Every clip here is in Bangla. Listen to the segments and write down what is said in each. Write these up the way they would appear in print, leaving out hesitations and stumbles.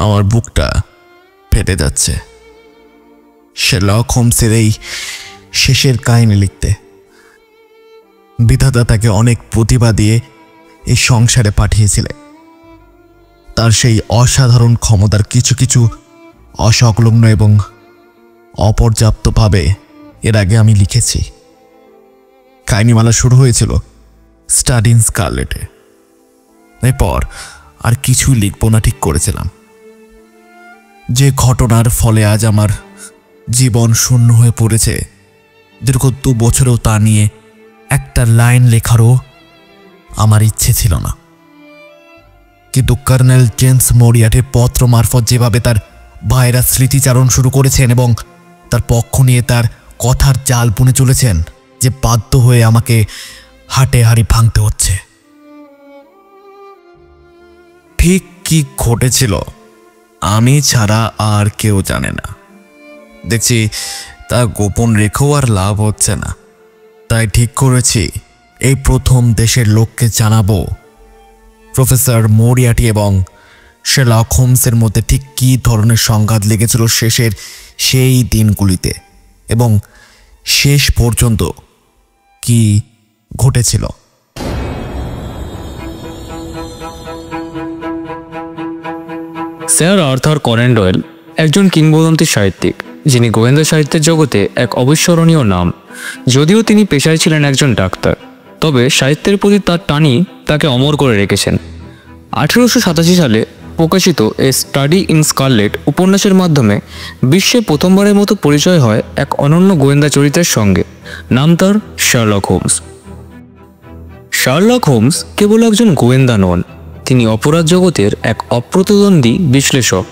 আমার বুকটা ফেটে যাচ্ছে শার্লক হোমসের এই শেষের কাহিনী লিখতে। বিধাতা তাকে অনেক প্রতিভা দিয়ে এই সংসারে পাঠিয়েছিলেন। তার সেই অসাধারণ ক্ষমতার কিছু কিছু অসংলগ্ন এবং অপর্যাপ্তভাবে এর আগে আমি লিখেছি। কাহিনীমালা শুরু হয়েছিল স্টাডি ইন স্কারলেটে। এরপর আর কিছুই লিখব না ঠিক করেছিলাম। যে ঘটনার ফলে আজ আমার জীবন শূন্য হয়ে পড়েছে, দীর্ঘ 2 বছরেও তা নিয়ে একটা লাইন লেখারও আমার ইচ্ছে ছিল না। কিন্তু কর্নেল জেমস মরিয়ার্টির পত্র মারফত যেভাবে তার ভাইরা স্মৃতিচারণ শুরু করেছেন এবং তার পক্ষ নিয়ে তার কথার জাল বুনে চলেছেন, যে বাধ্য হয়ে আমাকে হাটে হাড়ি ভাঙতে হচ্ছে। ঠিক কি ঘটেছিল আমি ছাড়া আর কেউ জানে না। দেখছি তা গোপন রেখেও আর লাভ হচ্ছে না। তাই ঠিক করেছি এই প্রথম দেশের লোককে জানাবো প্রফেসর মরিয়ার্টি এবং শার্লক হোমসের মধ্যে ঠিক কী ধরনের সংঘাত লেগেছিল শেষের সেই দিনগুলিতে, এবং শেষ পর্যন্ত কি ঘটেছিল। স্যার আর্থার কনান ডয়েল একজন কিংবদন্তি সাহিত্যিক, যিনি গোয়েন্দা সাহিত্যের জগতে এক অবিস্মরণীয় নাম। যদিও তিনি পেশায় ছিলেন একজন ডাক্তার, তবে সাহিত্যের প্রতি তার টানই তাকে অমর করে রেখেছেন। 1887 সালে প্রকাশিত এ স্টাডি ইন স্কারলেট উপন্যাসের মাধ্যমে বিশ্বে প্রথমবারের মতো পরিচয় হয় এক অনন্য গোয়েন্দা চরিত্রের সঙ্গে। নাম তার শার্লক হোমস। শার্লক হোমস কেবল একজন গোয়েন্দা নন, তিনি অপরাধ জগতের এক অপ্রতিদ্বন্দ্বী বিশ্লেষক,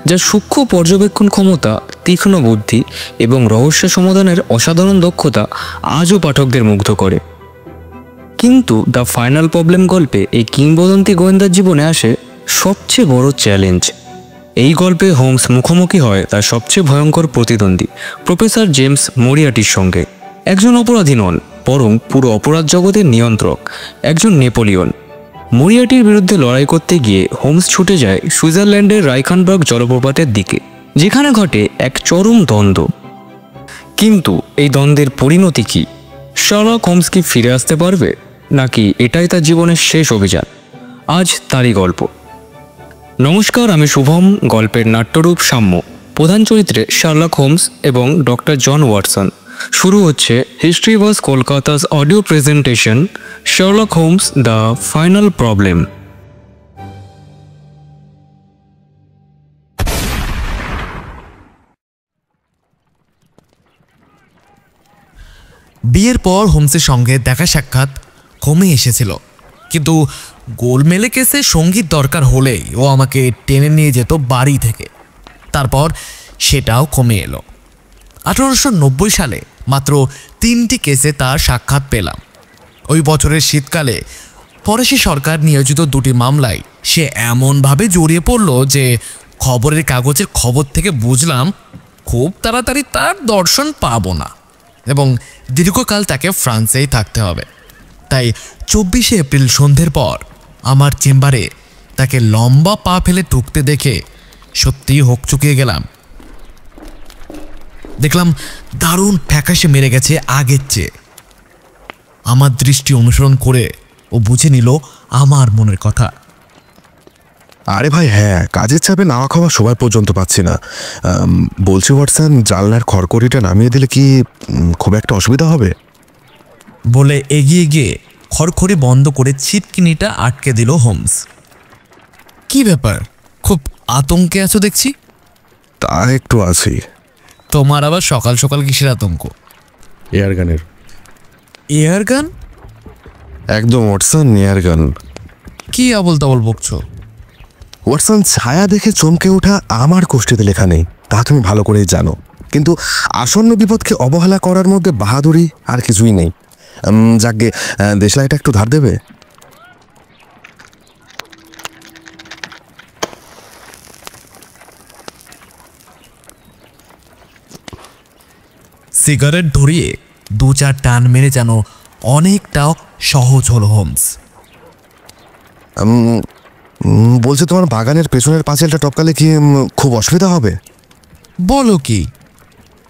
যার সূক্ষ্ম পর্যবেক্ষণ ক্ষমতা, তীক্ষ্ণ বুদ্ধি এবং রহস্য সমাধানের অসাধারণ দক্ষতা আজও পাঠকদের মুগ্ধ করে। কিন্তু দ্য ফাইনাল প্রবলেম গল্পে এই কিংবদন্তি গোয়েন্দার জীবনে আসে সবচেয়ে বড় চ্যালেঞ্জ। এই গল্পে হোমস মুখোমুখি হয় তার সবচেয়ে ভয়ঙ্কর প্রতিদ্বন্দ্বী প্রফেসর জেমস মরিয়ার্টির সঙ্গে। একজন অপরাধী নন, বরং পুরো অপরাধ জগতের নিয়ন্ত্রক, একজন নেপোলিয়ন। মরিয়ার্টির বিরুদ্ধে লড়াই করতে গিয়ে হোমস ছুটে যায় সুইজারল্যান্ডের রাইখানবার্গ জলপ্রপাতের দিকে, যেখানে ঘটে এক চরম দ্বন্দ্ব। কিন্তু এই দ্বন্দ্বের পরিণতি কি? শার্লক হোমস কি ফিরে আসতে পারবে, নাকি এটাই তার জীবনের শেষ অভিযান? আজ তারই গল্প। নমস্কার, আমি শুভম। গল্পের নাট্যরূপ সাম্য, প্রধান চরিত্রে শার্লক হোমস এবং ডক্টর জন ওয়াটসন। শুরু হচ্ছে history was Kolkata's audio presentation Sherlock Holmes the final problem. বিয়ের পর হোমসের সঙ্গে দেখা সাক্ষাৎ কমে এসেছিল, কিন্তু গোলমেলে কেসে সঙ্গীত দরকার হলেই ও আমাকে টেনে নিয়ে যেত বাড়ি থেকে। তারপর সেটাও কমে এলো। 1890 সালে মাত্র 3টি কেসে তার সাক্ষাৎ পেলাম। ওই বছরের শীতকালে ফরাসি সরকার নিয়োজিত 2টি মামলায় সে এমনভাবে জড়িয়ে পড়ল যে খবরের কাগজের খবর থেকে বুঝলাম খুব তাড়াতাড়ি তার দর্শন পাবো না এবং দীর্ঘকাল তাকে ফ্রান্সেই থাকতে হবে। তাই 24শে এপ্রিল সন্ধ্যের পর আমার চেম্বারে তাকে লম্বা পা ফেলে ঢুকতে দেখে সত্যিই হকচকিয়ে গেলাম। দেখলাম দারুণ ফ্যাকাশে মেরে গেছে আগের চেয়ে। আমার দৃষ্টি অনুসরণ করে ও বুঝে নিল আমার মনের কথা। আরে ভাই, হ্যাঁ, কাজের চাপে নাওয়া খাওয়া সময় পর্যন্ত পাচ্ছি না। বলছি ওয়াটসন, জানলার খড়খড়িটা নামিয়ে দিলে কি খুব একটা অসুবিধা হবে? বলে এগিয়ে গিয়ে খড়খড়ি বন্ধ করে ছিটকিনিটা আটকে দিল হোমস। কি ব্যাপার, খুব আতঙ্কে আছো দেখছি? তা একটু আছি। তোমার আবার সকাল সকাল কিসের আতঙ্ক? এয়ারগানের। এয়ারগান? একদম ওয়াটসন, এয়ারগান। কি আবল তাবল বকছো? ওয়াটসন, ছায়া দেখে চমকে ওঠা আমার কোষ্ঠীতে লেখা নেই, তা তুমি ভালো করেই জানো। কিন্তু আসন্ন বিপদকে অবহেলা করার মধ্যে বাহাদুরি আর কিছুই নেই। যাকে দেশলাইটা একটু ধার দেবে? সিগারেট ধরিয়ে 2-4 টান মেরে যেন অনেকটাও সহজ হলো হোমস। বলছে তোমার বাগানের পেছনের পাঁচিলটা টপকালে কি খুব অসুবিধা হবে? বলো কি,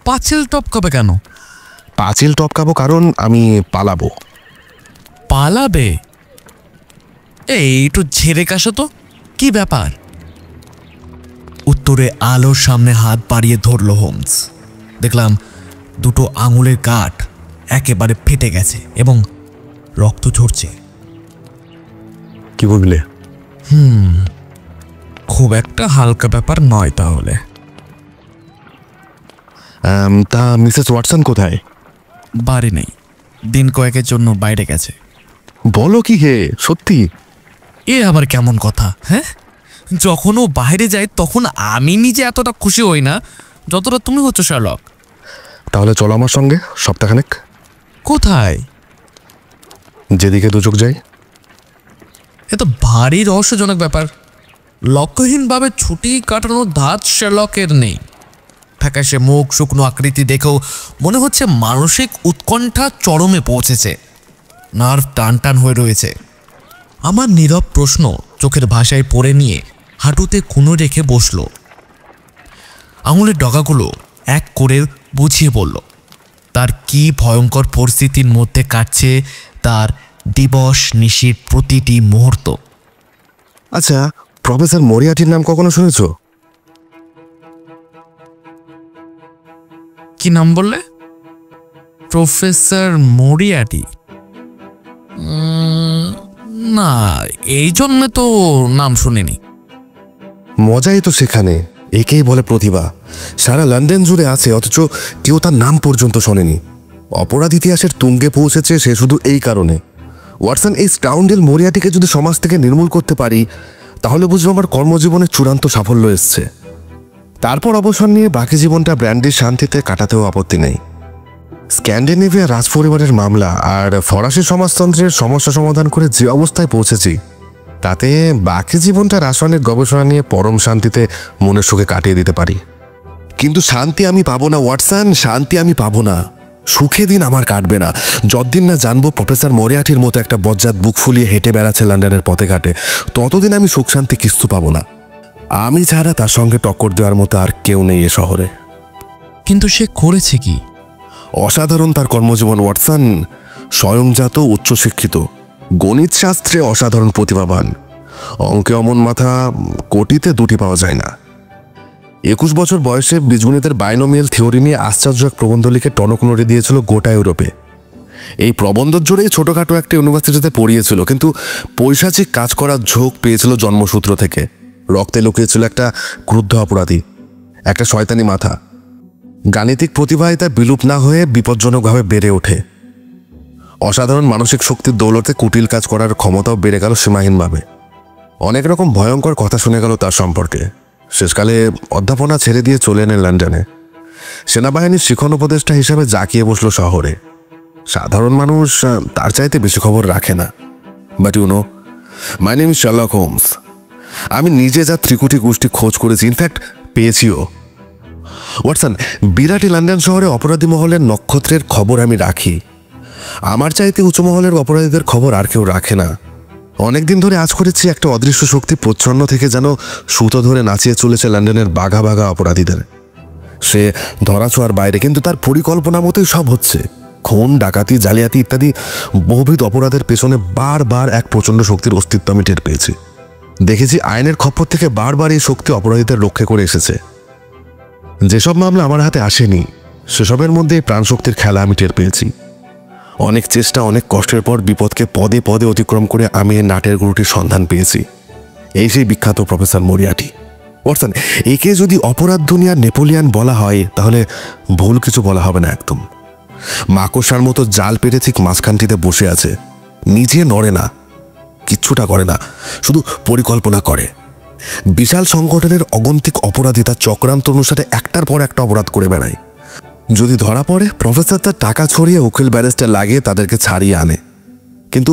পাঁচিল টপকাবে কেন? পাঁচিল টপকাবো কারণ আমি পালাবো। পালাবে? এই একটু ঝেড়ে কাশো তো, কি ব্যাপার? উত্তরে আলোর সামনে হাত বাড়িয়ে ধরল হোমস। দেখলাম দুটো আঙুলের গাঁট একেবারে ফেটে গেছে এবং রক্ত ঝরছে। কি বুঝলে? খুব একটা হালকা ব্যাপার নয় তাহলে। তা মিসেস ওয়াটসন কোথায়? বাড়ি নেই, দিন কয়েকের জন্য বাইরে গেছে। বলো কি হে, সত্যি? এ আবার কেমন কথা? হ্যাঁ, যখন ও বাইরে যায় তখন আমি নিজে এতটা খুশি হই না যতটা তুমি হচ্ছ শার্লক। তাহলে চলো আমার সঙ্গে সপ্তাহখানেক। কোথায়? যেদিকে দুচোখ যাই। এ তো ভারী রহস্যজনক ব্যাপার। লক্ষ্যহীনভাবে ছুটি কাটানোর ধাত শার্লকের নেই। ফ্যাকাশে মুখ, শুকনো আকৃতি দেখেও মনে হচ্ছে মানসিক উৎকণ্ঠা চরমে পৌঁছেছে, নার্ভ টান টান হয়ে রয়েছে। আমার নীরব প্রশ্ন চোখের ভাষায় পড়ে নিয়ে হাঁটুতে কুনো রেখে বসল। আঙুলের ডগাগুলো এক করে বুঝিয়ে বলল তার কি ভয়ঙ্কর পরিস্থিতির মধ্যে কাটছে তার দিবস নিশির প্রতিটি মুহূর্ত। আচ্ছা, প্রফেসর মরিয়াটির নাম কখনো শুনেছো? কি নাম বললে? প্রফেসর মরিয়াটি? না, এই জন্য তো নাম শুনিনি। মজাই তো সেখানে। একেই বলে প্রতিভা। সারা লন্ডন জুড়ে আছে, অথচ কেউ তার নাম পর্যন্ত শোনেনি। অপরাধ ইতিহাসের তুঙ্গে পৌঁছেছে সে শুধু এই কারণে। ওয়াটসন, এই স্কাউন্ডেল মরিয়াটিকে যদি সমাজ থেকে নির্মূল করতে পারি তাহলে বুঝবো আমার কর্মজীবনে চূড়ান্ত সাফল্য এসছে। তারপর অবসর নিয়ে বাকি জীবনটা ব্র্যান্ডির শান্তিতে কাটাতেও আপত্তি নেই। স্ক্যান্ডিনেভিয়া রাজপরিবারের মামলা আর ফরাসি সমাজতন্ত্রের সমস্যা সমাধান করে যে অবস্থায় পৌঁছেছি তাতে বাকি জীবনটা রাসায়নিক গবেষণা নিয়ে পরম শান্তিতে মনের সুখে কাটিয়ে দিতে পারি। কিন্তু শান্তি আমি পাবো না ওয়াটসন, শান্তি আমি পাবো না। সুখে দিন আমার কাটবে না যতদিন না জানবো প্রফেসর মরিয়াটির মতো একটা বজ্জাত বুক ফুলিয়ে হেঁটে বেড়াচ্ছে লন্ডনের পথে ঘাটে, ততদিন আমি সুখ শান্তি কিস্তু পাবো না। আমি ছাড়া তার সঙ্গে টক্কর দেওয়ার মতো আর কেউ নেই এ শহরে। কিন্তু সে করেছে কি? অসাধারণ তার কর্মজীবন ওয়াটসন। স্বয়ংজাত, উচ্চশিক্ষিত, গণিত শাস্ত্রে অসাধারণ প্রতিভাবান, অঙ্কে অমন মাথা কোটিতে দুটি পাওয়া যায় না। 21 বছর বয়সে বীজগণিতের বাইনোমিয়াল থিওরি নিয়ে আশ্চর্য এক প্রবন্ধ লিখে টনক নড়ে দিয়েছিল গোটা ইউরোপে। এই প্রবন্ধ জুড়েই ছোটোখাটো একটা ইউনিভার্সিটিতে পড়িয়েছিল, কিন্তু পৈশাচিক কাজ করার ঝোঁক পেয়েছিল জন্মসূত্র থেকে। রক্তে লুকিয়েছিল একটা ক্রুদ্ধ অপরাধী, একটা শয়তানি মাথা। গাণিতিক প্রতিভায় তার বিলুপ না হয়ে বিপজ্জনকভাবে বেড়ে ওঠে। অসাধারণ মানসিক শক্তির দৌলতে কুটিল কাজ করার ক্ষমতাও বেড়ে গেল সীমাহীনভাবে। অনেক রকম ভয়ঙ্কর কথা শুনে গেল তার সম্পর্কে। শেষকালে অধ্যাপনা ছেড়ে দিয়ে চলে এলেন লন্ডনে। সেনাবাহিনীর শিক্ষণ উপদেষ্টা হিসাবে জাঁকিয়ে বসলো শহরে। সাধারণ মানুষ তার চাইতে বেশি খবর রাখে না। But you know, my name is Sherlock Holmes. আমি নিজে যা ত্রিকুটি গোষ্ঠী খোঁজ করেছি, ইনফ্যাক্ট পেয়েছিও। ওয়াটসন, বিরাটি লন্ডন শহরে অপরাধী মহলের নক্ষত্রের খবর আমি রাখি। আমার চাইতে উঁচু মহলের অপরাধীদের খবর আর কেউ রাখে না। অনেকদিন ধরে আজ করেছি একটা অদৃশ্য শক্তি প্রচ্ছন্ন থেকে যেন সুতো ধরে নাচিয়ে চলেছে লন্ডনের বাঘা বাঘা অপরাধীদের। সে ধরাছোঁয়ার বাইরে, কিন্তু তার পরিকল্পনা মতোই সব হচ্ছে। খুন, ডাকাতি, জালিয়াতি ইত্যাদি বহুবিধ অপরাধের পেছনে বারবার এক প্রচণ্ড শক্তির অস্তিত্ব আমি টের পেয়েছি। দেখেছি আইনের খপ্পর থেকে বারবার এই শক্তি অপরাধীদের রক্ষা করে এসেছে। যেসব মামলা আমার হাতে আসেনি সেসবের মধ্যে প্রাণশক্তির খেলা আমি টের পেয়েছি। অনেক চেষ্টা, অনেক কষ্টের পর বিপদকে পদে পদে অতিক্রম করে আমি এই নাটের গুরুটির সন্ধান পেয়েছি। এই সেই বিখ্যাত প্রফেসর মরিয়াটি। ওয়াটসন, একে যদি অপরাধ দুনিয়ার নেপোলিয়ান বলা হয় তাহলে ভুল কিছু বলা হবে না একদম। মাকড়সার মতো জাল পেটে ঠিক মাঝখানটিতে বসে আছে, নিজে নড়ে না, কিচ্ছুটা করে না, শুধু পরিকল্পনা করে। বিশাল সংগঠনের অগন্তিক অপরাধী তার চক্রান্ত অনুসারে একটার পর একটা অপরাধ করে বেড়ায়। যদি ধরা পড়ে, প্রফেসর তার টাকা ছড়িয়ে উকিল ব্যারিস্টার লাগিয়ে তাদেরকে ছাড়িয়ে আনে। কিন্তু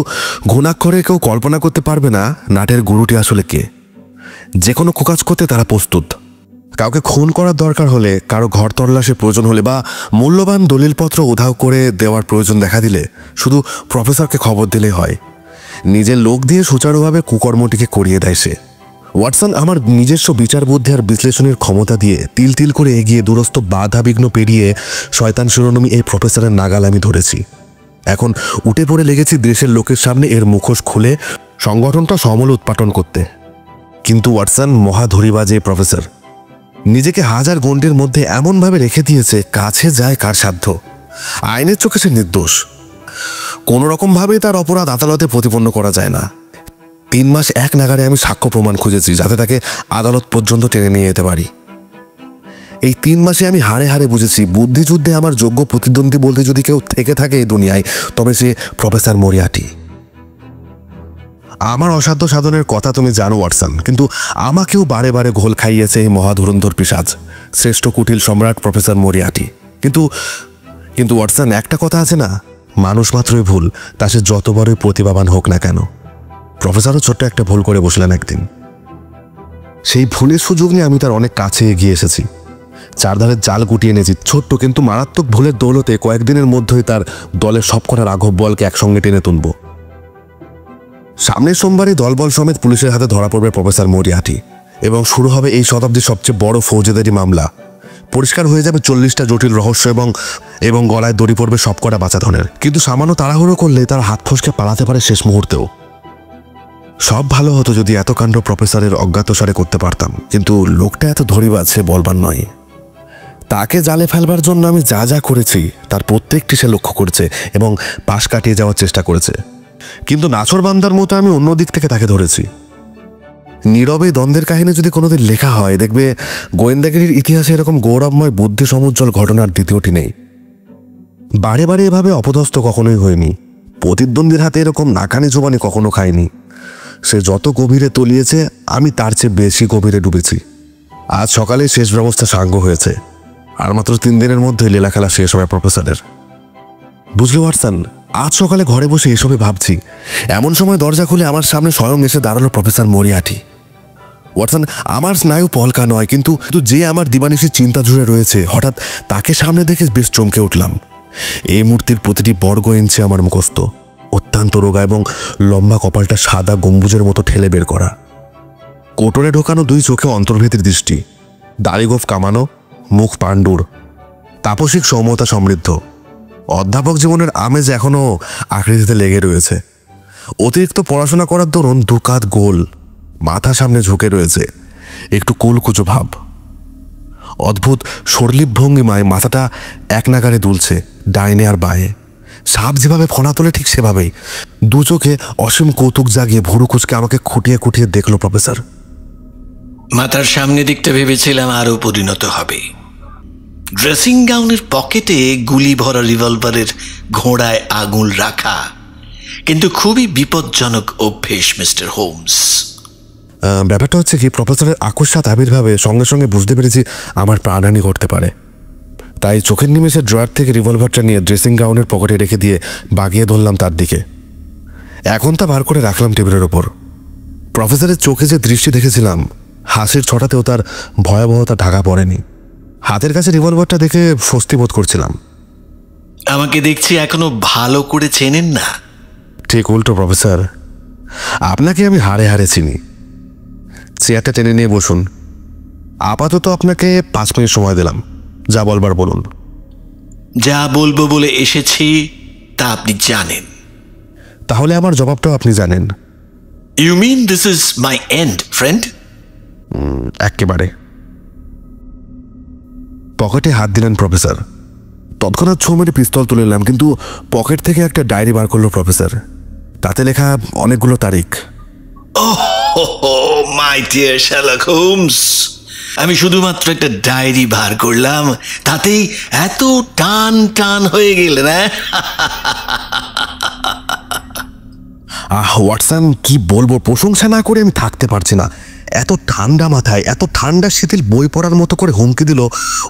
ঘুণাক্ষরে কেউ কল্পনা করতে পারবে না নাটের গুরুটি আসলে কে। যে কোনো কুকাজ করতে তারা প্রস্তুত। কাউকে খুন করার দরকার হলে, কারো ঘর তল্লাশের প্রয়োজন হলে বা মূল্যবান দলিলপত্র উধাও করে দেওয়ার প্রয়োজন দেখা দিলে শুধু প্রফেসরকে খবর দিলেই হয়। নিজের লোক দিয়ে সুচারুভাবে কুকর্মটিকে করিয়ে দেয় সে। ওয়াটসন আমার নিজস্ব বিচার বুদ্ধি আর বিশ্লেষণের ক্ষমতা দিয়ে তিল তিল করে এগিয়ে দূরস্থ বাধা বিঘ্ন পেরিয়ে শয়তান শিরোনামী এই প্রফেসরের নাগাল আমি ধরেছি। এখন উঠে পড়ে লেগেছি দেশের লোকের সামনে এর মুখোশ খুলে সংগঠনটা সমল উৎপাটন করতে। কিন্তু ওয়াটসন মহাধরিবাজ এই প্রফেসর নিজেকে হাজার গণ্ডির মধ্যে এমনভাবে রেখে দিয়েছে, কাছে যায় কার সাধ্য। আইনের চোখে সে নির্দোষ, কোনো রকমভাবেই তার অপরাধ আদালতে প্রতিপন্ন করা যায় না। 3 মাস এক নাগারে আমি সাক্ষ্য প্রমাণ খুঁজেছি যাতে তাকে আদালত পর্যন্ত টেনে নিয়ে যেতে পারি। এই 3 মাসে আমি হাড়ে হাড়ে বুঝেছি, বুদ্ধিযুদ্ধে আমার যোগ্য প্রতিদ্বন্দ্বী বলতে যদি কেউ থেকে থাকে এই দুনিয়ায়, তবে সে প্রফেসর মরিয়ার্টি। আমার অসাধ্য সাধনের কথা তুমি জানো ওয়াটসন, কিন্তু আমাকেও বারে বারে ঘোল খাইয়েছে এই মহাধুরন্ধর পিশাচ, শ্রেষ্ঠ কুটিল সম্রাট প্রফেসর মরিয়ার্টি। কিন্তু কিন্তু ওয়াটসন, একটা কথা আছে না, মানুষ মাত্রই ভুল, তা সে যত বড়ই প্রতিভাবান হোক না কেন। প্রফেসরও ছোট্ট একটা ভুল করে বসলেন একদিন। সেই ভুলের সুযোগ নিয়ে আমি তার অনেক কাছে এগিয়ে এসেছি, চারধারে জাল গুটিয়ে এনেছি। ছোট্ট কিন্তু মারাত্মক ভুলের দৌলতে কয়েকদিনের মধ্যেই তার দলের সবকটা রাঘব বলকে একসঙ্গে টেনে তুলব। সামনের সোমবারই দলবল সমেত পুলিশের হাতে ধরা পড়বে প্রফেসর মরিয়ার্টি এবং শুরু হবে এই শতাব্দীর সবচেয়ে বড় ফৌজদারি মামলা। পরিষ্কার হয়ে যাবে 40টা জটিল রহস্য এবং গলায় দড়ি পড়বে সবকটা বাঁচাধনের। কিন্তু সামান্য তাড়াহুড়ো করলে তার হাত ফসকে পালাতে পারে শেষ মুহূর্তেও। সব ভালো হতো যদি এত কাণ্ড প্রফেসরের অজ্ঞাতসারে করতে পারতাম, কিন্তু লোকটা এত ধরিবাজ সে বলবার নয়। তাকে জালে ফেলবার জন্য আমি যা যা করেছি তার প্রত্যেকটি সে লক্ষ্য করেছে এবং পাশ কাটিয়ে যাওয়ার চেষ্টা করেছে। কিন্তু নাছোড়বান্দার মতো আমি অন্য দিক থেকে তাকে ধরেছি। নীরবে দ্বন্দ্বের কাহিনী যদি কোনোদিন লেখা হয়, দেখবে গোয়েন্দাগিরির ইতিহাসে এরকম গৌরবময় বুদ্ধি সমুজ্জ্বল ঘটনার দ্বিতীয়টি নেই। বারে বারে এভাবে অপদস্থ কখনোই হয়নি, প্রতিদ্বন্দ্বীর হাতে এরকম নাকানি জোবানি কখনো খায়নি। সে যত গভীরে তলিয়েছে আমি তার চেয়ে বেশি গভীরে ডুবেছি। আজ সকালে শেষ ব্যবস্থা সাঙ্গ হয়েছে, আর মাত্র 3 দিনের মধ্যে লীলা খেলা শেষ হবে প্রফেসরের। বুঝলি ওয়াটসন, আজ সকালে ঘরে বসে এসবে ভাবছি, এমন সময় দরজা খুলে আমার সামনে স্বয়ং এসে দাঁড়ালো প্রফেসর মরিয়ার্টি। ওয়াটসন, আমার স্নায়ু পলকা নয়, কিন্তু যে আমার দিবানিশির চিন্তা জুড়ে রয়েছে, হঠাৎ তাকে সামনে দেখে বেশ চমকে উঠলাম। এই মূর্তির প্রতিটি বর্গ ইঞ্চি আমার মুখস্থ, অত্যন্ত রোগা এবং লম্বা কপালটা সাদা গম্বুজের মতো ঠেলে বের করা, কোটরে ঢোকানো 2 চোখে অন্তর্ভীতির দৃষ্টি, দাড়িগোফ কামানো, মুখ পাণ্ডুর, তাপসিক সৌম্যতা সমৃদ্ধ। অধ্যাপক জীবনের আমেজ এখনো আকৃতিতে লেগে রয়েছে। অতিরিক্ত পড়াশোনা করার দরুন 2 কাঁধ গোল, মাথা সামনে ঝুঁকে রয়েছে, একটু কুলকুচো ভাব। অদ্ভুত সরলীপ ভঙ্গিমায় মাথাটা এক নাগারে দুলছে ডাইনে আর বাঁয়ে। সাপ যেভাবে ফোনা তোলে ঠিক সেভাবেই 2 চোখে অসীম কৌতুক জাগিয়ে ভুরু কুচকে আমাকে খুঁটিয়ে খুঁটিয়ে দেখলো প্রফেসর। মাথার সামনে দিকটা ভেবেছিলাম আরো পরিণত হবে। ড্রেসিং গাউনের পকেটে গুলি ভরা রিভলভারের ঘোড়ায় আঙুল রাখা কিন্তু খুবই বিপজ্জনক অভ্যেস মিস্টার হোমস। ব্যাপারটা হচ্ছে কি, প্রফেসরের আকস্মাত আবির্ভাবে সঙ্গে সঙ্গে বুঝতে পেরেছি আমার প্রাণহানি ঘটতে পারে। তাই চোখের নিমেষে ড্রয়ার থেকে রিভলভারটা নিয়ে ড্রেসিং গাউনের পকেটে রেখে দিয়ে বাগিয়ে ধরলাম তার দিকে। এখন তা বার করে রাখলাম টেবিলের ওপর। প্রফেসরের চোখে যে দৃষ্টি দেখেছিলাম, হাসির ছটাতেও তার ভয়াবহতা ঢাকা পড়েনি। হাতের কাছে রিভলভারটা দেখে স্বস্তি বোধ করছিলাম। আমাকে দেখছি এখনো ভালো করে চেনেন না। ঠিক উল্টো প্রফেসর, আপনাকে আমি হাড়ে হাড়ে চিনি। চেয়ারটা টেনে নিয়ে বসুন। আপাতত আপনাকে 5 মিনিট সময় দিলাম, যা বলবার বলুন। যা বলবো বলে এসেছি তা আপনি জানেন। তাহলে আমার জবাবটাও আপনি জানেন। You mean this is my end friend? একেবারে। পকেটে হাত দিলেন প্রফেসর। তৎক্ষণাৎ ছো মেরে পিস্তল তুলে নিলাম, কিন্তু পকেট থেকে একটা ডায়েরি বার করলো প্রফেসর। তাতে লেখা অনেকগুলো তারিখ। ওহ মাই ডিয়ার শার্লক হোমস, আমি শুধুমাত্র একটা ডায়েরি বার করলাম, তাতেই এত টান টান হয়ে গেলেন? ওয়াটসন, কি বলবো, প্রশংসা না করে আমি থাকতে পারছি না। এত ঠান্ডা মাথায়, এত ঠান্ডা শীতল বই পড়ার মতো করে হুমকি দিল।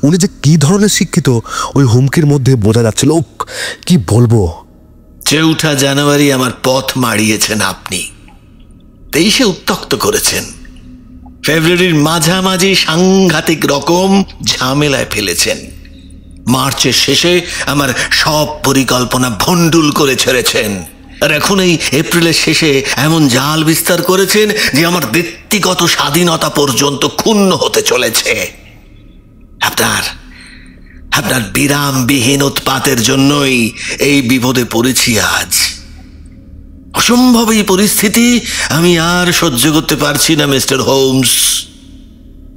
উনি যে কি ধরনের শিক্ষিত ওই হুমকির মধ্যে বোঝা যাচ্ছিল। কি বলবো। 4 জানুয়ারি আমার পথ মাড়িয়েছেন আপনি, 23-এ উত্তক্ত করেছেন, ফেব্রুয়ারির মাঝামাঝি সাংঘাতিক রকম ঝামেলায় ফেলেছেন, মার্চের শেষে আমার সব পরিকল্পনা ভণ্ডুল করে ছেড়েছেন, আর এখন এই এপ্রিলের শেষে এমন জাল বিস্তার করেছেন যে আমার ব্যক্তিগত স্বাধীনতা পর্যন্ত ক্ষুণ্ণ হতে চলেছে। আপনার বিরামবিহীন উৎপাতের জন্যই এই বিপদে পড়েছি আজ। অসম্ভব এই পরিস্থিতি আমি আর সহ্য করতে পারছি না মিস্টার হোমস।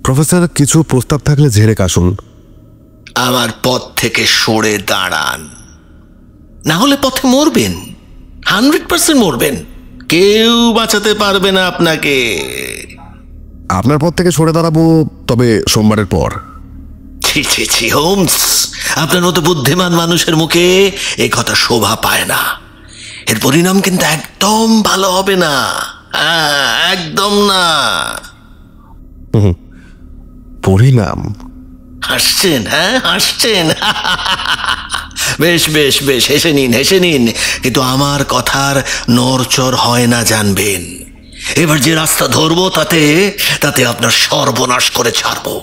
প্রফেসর, কিছু প্রস্তাব থাকলে ঝেড়ে কাশুন। আমার পথ থেকে সরে দাঁড়ান, না হলে পথে মরবেন, 100% মরবেন। কেউ বাঁচাতে পারবে না আপনাকে। আপনার পথ থেকে সরে দাঁড়াবো, তবে সোমবারের পর। ছি ছি ছি হোমস, আপনার মতো বুদ্ধিমান মানুষের মুখে এ কথা শোভা পায় না। এর পরিণাম কিন্তু একদম ভালো হবে না। একদম না। পরিণাম? হাসছেন? হাসছেন? বেশ বেশ বেশ, হেসে নিন। কিন্তু আমার কথার নড়চড় হয় না, জানবেন। এবার যে রাস্তা ধরবো তাতে আপনার সর্বনাশ করে ছাড়বো।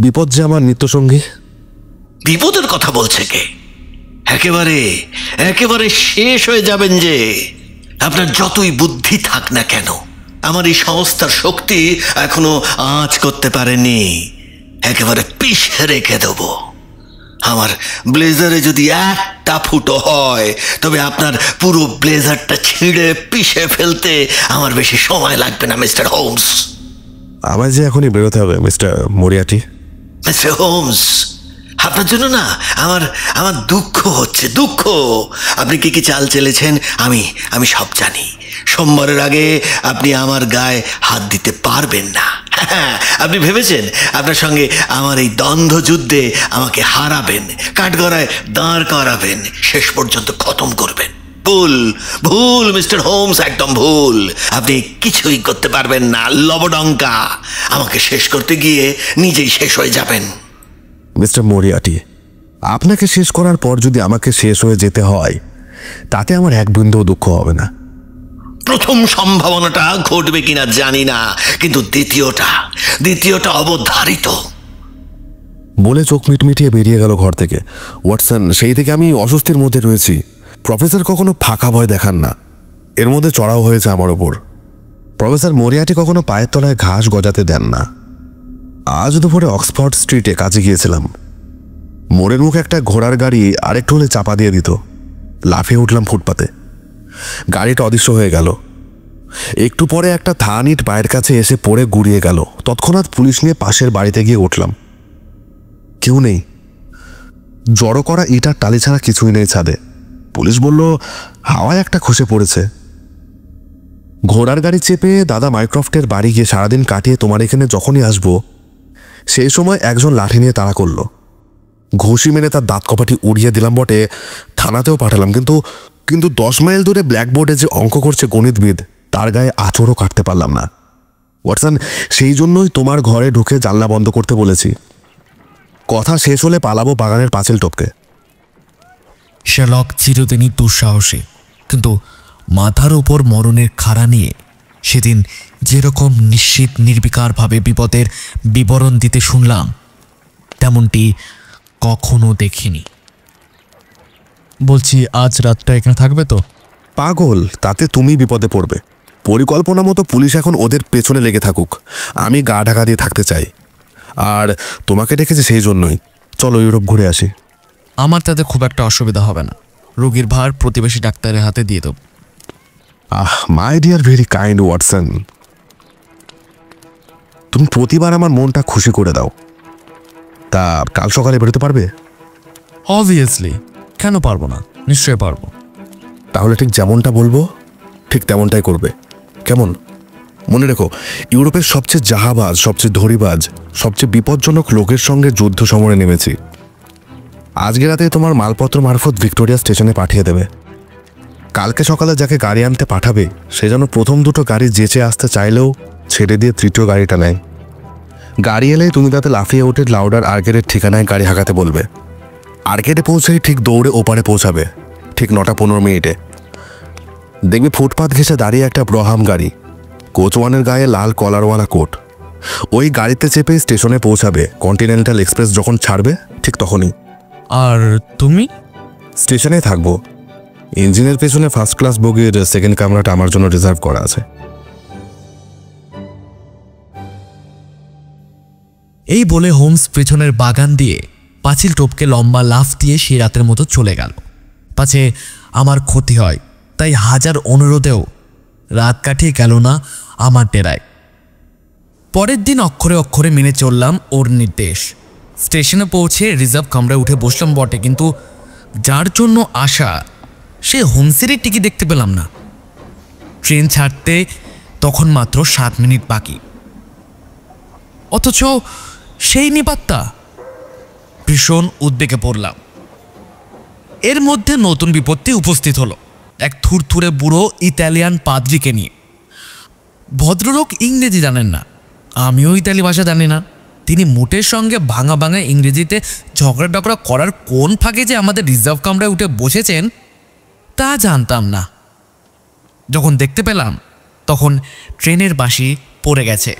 বিপদ যে আমার নিত্যসঙ্গী। বিপদের কথা বলছে কে? একেবারে শেষ হয়ে যাবেন যে। আপনার যতই বুদ্ধি থাক না কেন, আমার এই সংস্থার শক্তি এখনো আঁচ করতে পারেনি। একেবারে পিষে রেখে দেব। আমার ব্লেজারে যদি একটা ফুটো হয়, তবে আপনার পুরো ব্লেজারটা ছিঁড়ে পিষে ফেলতে আমার বেশি সময় লাগবে না মিস্টার হোমস। আমায় যে এখনই বেরোতে হবে মিস্টার মরিয়াটি। মিস্টার হোমস, আপনার জন্য না আমার দুঃখ হচ্ছে, দুঃখ। আপনি কি চাল চেলেছেন আমি সব জানি। সোমবারের আগে আপনি আমার গায়ে হাত দিতে পারবেন না। আপনি ভেবেছেন আপনার সঙ্গে আমার এই দ্বন্দ্ব যুদ্ধে আমাকে হারাবেন, কাঠগড়ায় দাঁড় করাবেন, শেষ পর্যন্ত খতম করবেন। ভুল মিস্টার হোমস, একদম ভুল। আপনি কিছুই করতে পারবেন না, লবডঙ্কা। আমাকে শেষ করতে গিয়ে নিজেই শেষ হয়ে যাবেন। মিস্টার মরিয়াটি, আপনাকে শেষ করার পর যদি আমাকে শেষ হয়ে যেতে হয়, তাতে আমার এক বিন্দুও দুঃখ হবে না। প্রথম সম্ভাবনাটা ঘটবে কিনা জানি না, কিন্তু দ্বিতীয়টা অবধারিত। বলে চোখ মিটমিটিয়ে বেরিয়ে গেল ঘর থেকে। ওয়াটসন, সেই থেকে আমি অস্বস্তির মধ্যে রয়েছি। প্রফেসর কখনো ফাঁকা ভয় দেখান না, এর মধ্যে চড়াও হয়েছে আমার ওপর। প্রফেসর মরিয়াটি কখনো পায়ের তলায় ঘাস গজাতে দেন না। আজ দুপুরে অক্সফোর্ড স্ট্রিটে কাজে গিয়েছিলাম। মোড়ের মুখে একটা ঘোড়ার গাড়ি আরেকটু হলে চাপা দিয়ে দিত। লাফিয়ে উঠলাম ফুটপাতে। গাড়িটা অদৃশ্য হয়ে গেল। একটু পরে একটা থান ইট পায়ের কাছে এসে পড়ে গুড়িয়ে গেল। তৎক্ষণাৎ পুলিশ নিয়ে পাশের বাড়িতে গিয়ে উঠলাম। কেউ নেই। জড়ো করা ইট আর টালি ছাড়া কিছুই নেই ছাদে। পুলিশ বলল হাওয়ায় একটা খসে পড়েছে। ঘোড়ার গাড়ি চেপে দাদা মাইক্রফটের বাড়ি গিয়ে সারাদিন কাটিয়ে তোমার এখানে যখনই আসবো, সেই সময় একজন লাঠি নিয়ে তাড়া করলো। ঘুষি মেরে তার দাঁত কপাটি উড়িয়ে দিলাম বটে, থানাতেও পাঠালাম, কিন্তু 10 মাইল দূরে ব্ল্যাকবোর্ডে যে অঙ্ক করছে গণিতবিদ, তার গায়ে আঁচড়ও কাটতে পারলাম না। ওয়াটসন, সেই জন্যই তোমার ঘরে ঢুকে জানলা বন্ধ করতে বলেছি। কথা শেষ হলে পালাবো বাগানের পাঁচিল টপকে। শার্লক চিরদিনই দুঃসাহসী, কিন্তু মাথার উপর মরণের খাড়া নিয়ে সেদিন যেরকম নিশ্চিত নির্বিকারভাবে বিপদের বিবরণ দিতে শুনলাম, তেমনটি কখনো দেখিনি। বলছি, আজ রাতটা এখানে থাকবে তো? পাগল, তাতে তুমি বিপদে পড়বে। পরিকল্পনা মতো পুলিশ এখন ওদের পেছনে লেগে থাকুক, আমি গা ঢাকা দিয়ে থাকতে চাই। আর তোমাকে ডেকেছে সেই জন্যই। চলো ইউরোপ ঘুরে আসি। আমার তাতে খুব একটা অসুবিধা হবে না। রোগীর ভার প্রতিবেশী ডাক্তারের হাতে দিয়ে দেব। My dear very kind Watson, তুমি প্রতিবার আমার মনটা খুশি করে দাও। তা কাল সকালে বেরোতে পারবে? অবভিয়াসলি, কেন পারবো না? নিশ্চয়ই পারবো। তাহলে ঠিক যেমনটা বলবো ঠিক তেমনটাই করবে, কেমন? মনে রেখো, ইউরোপের সবচেয়ে জাহাবাজ, সবচেয়ে ধড়িবাজ, সবচেয়ে বিপজ্জনক লোকের সঙ্গে যুদ্ধ সমরে নেমেছি। আজকে রাতে তোমার মালপত্র মারফত ভিক্টোরিয়া স্টেশনে পাঠিয়ে দেবে। কালকে সকালে যাকে গাড়ি আনতে পাঠাবে, সে যেন প্রথম দুটো গাড়ি যেচে আসতে চাইলেও ছেড়ে দিয়ে তৃতীয় গাড়িটা নেয়। গাড়ি এলেই তুমি তাতে লাফিয়ে উঠে লাউডার আর্কেডের ঠিকানায় গাড়ি হাঁকাতে বলবে। আর্কেডে পৌঁছেই ঠিক দৌড়ে ওপারে পৌঁছাবে, ঠিক 9টা 15 মিনিটে। দেখবে ফুটপাথ ঘেঁষে দাঁড়িয়ে একটা ব্রহাম গাড়ি, কোচওয়ানের গায়ে লাল কলারওয়ালা কোট। ওই গাড়িতে চেপে স্টেশনে পৌঁছাবে। কন্টিনেন্টাল এক্সপ্রেস যখন ছাড়বে ঠিক তখনই। আর তুমি? স্টেশনে থাকবো। ইঞ্জিনের পেছনে ফার্স্ট ক্লাস বগির সেকেন্ড কামরাটা আমার জন্য রিজার্ভ করা আছে। এই বলে হোমস পেছনের বাগান দিয়ে পাঁচিল টপকে লম্বা লাফ দিয়ে সে রাতের মতো চলে গেল। পাছে আমার ক্ষতি হয়, তাই হাজার অনুরোধেও রাত কাটিয়ে গেল না আমার ডেরায়। পরের দিন অক্ষরে অক্ষরে মেনে চললাম ওর নির্দেশ। স্টেশনে পৌঁছে রিজার্ভ কামরায় উঠে বসলাম বটে, কিন্তু যার জন্য আসা সে হোমসেরই টিকিট দেখতে পেলাম না। ট্রেন ছাড়তে তখন মাত্র 7 মিনিট বাকি, অথচ সেই নিপাত্তা। ভীষণ উদ্বেগে পড়লাম। এর মধ্যে নতুন বিপত্তি উপস্থিত হলো এক থুরথুরে বুড়ো ইতালিয়ান পাদ্রিকে নিয়ে। ভদ্রলোক ইংরেজি জানেন না, আমিও ইতালি ভাষা জানি না। তিনি মুটের সঙ্গে ভাঙা ভাঙা ইংরেজিতে ঝগড়া টগড়া করার কোন ফাঁকে যে আমাদের রিজার্ভ কামরায় উঠে বসেছেন তা জানতাম না। যখন দেখতে পেলাম তখন ট্রেনের বাঁশি পড়ে গেছে।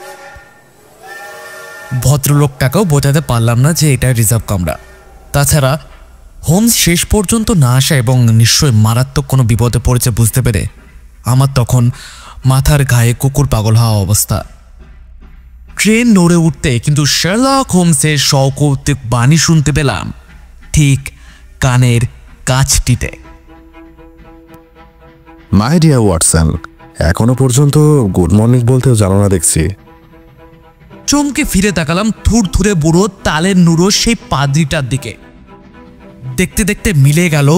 ভদ্রলোকটাকেও বোঝাতে পারলাম না যে এটা রিজার্ভ কামরা। তাছাড়া হোমস শেষ পর্যন্ত না আসা এবং নিশ্চয়ই মারাত্মক কোনো বিপদে পড়েছে বুঝতে পেরে আমার তখন মাথার ঘায়ে কুকুর পাগল হওয়া অবস্থা। ট্রেন নড়ে উঠতে কিন্তু শার্লক হোমসের সকৌতুক বাণী শুনতে পেলাম ঠিক কানের কাছটিতে। মাই ডিয়ার ওয়াটসন, এখনো পর্যন্ত গুড মর্নিং বলতেও জানো না দেখছি। চমকে ফিরে তাকালাম থুরথুরে বুড়ো তালের নুড়ো সেই পাদ্রিটার দিকে। দেখতে দেখতে মিলে গেল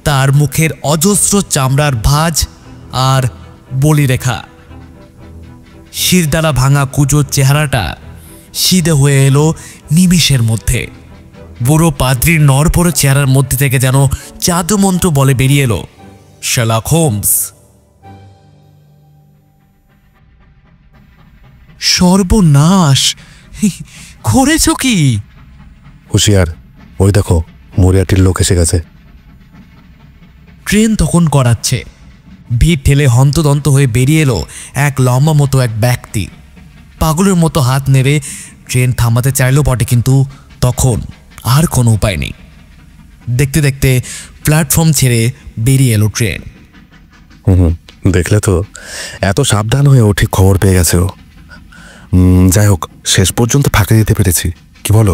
তার মুখের অজস্র চামড়ার ভাঁজ আর বলিরেখা। শিরদাঁড়া ভাঙা কুচোর চেহারাটা সিধে হয়ে এলো নিমিষের মধ্যে। বুড়ো পাদ্রির নড়পড়ে চেহারার মধ্যে থেকে যেন জাদুমন্ত্র বলে বেরিয়ে এলো, শার্লক হোমস। সর্বনাশ! করেছ কি? হুঁশিয়ার, ওই দেখো মরিয়াটির লোক এসে গেছে। ট্রেন তখন করাচ্ছে। ভিড় ঠেলে হন্তদন্ত হয়ে বেরিয়ে এলো এক লম্বা মতো এক ব্যক্তি। পাগলের মতো হাত নেড়ে ট্রেন থামাতে চাইলো বটে, কিন্তু তখন আর কোনো উপায় নেই। দেখতে দেখতে প্ল্যাটফর্ম ছেড়ে বেরিয়ে এলো ট্রেন। দেখলে তো, এত সাবধান হয়ে ও ঠিক খবর পেয়ে গেছে ও। যাই হোক, শেষ পর্যন্ত ফাঁকা দিতে পেরেছি, কি বলো?